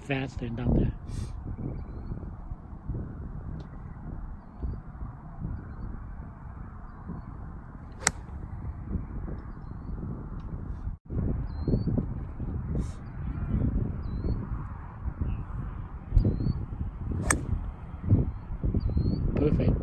faster down there. Perfect.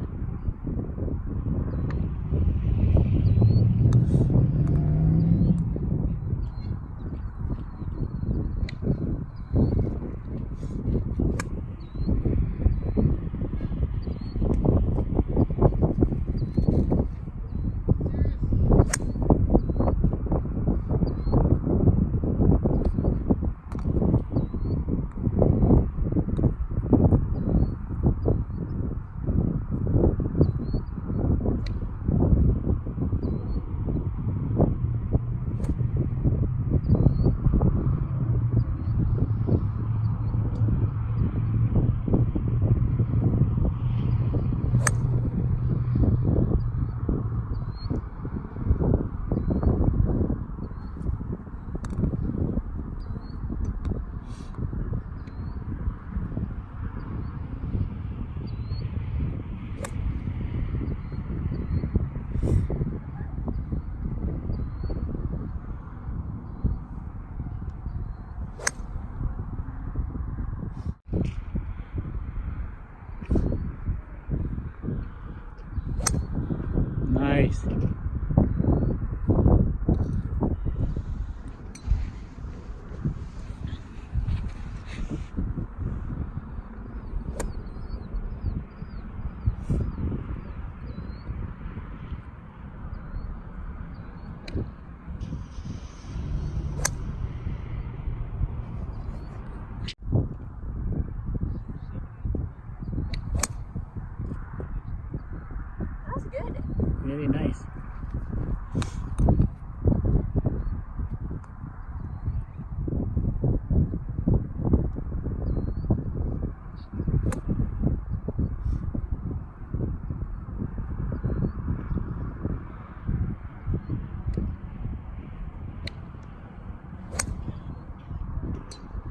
Nice. That's good. Really nice.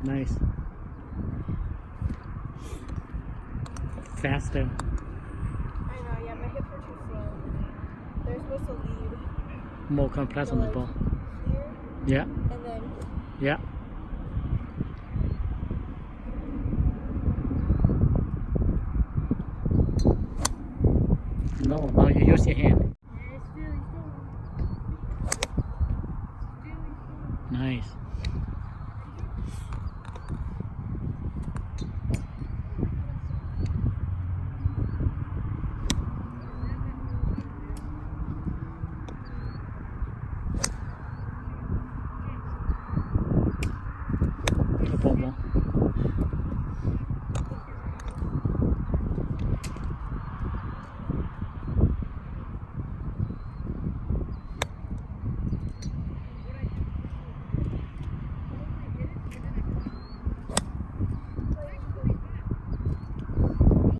Nice. Faster. I know, yeah, my hips are too slow. They're supposed to lead. More compress on the ball. Here, Yeah. and then Yeah. No, now you use your hand. it's really slow. Nice.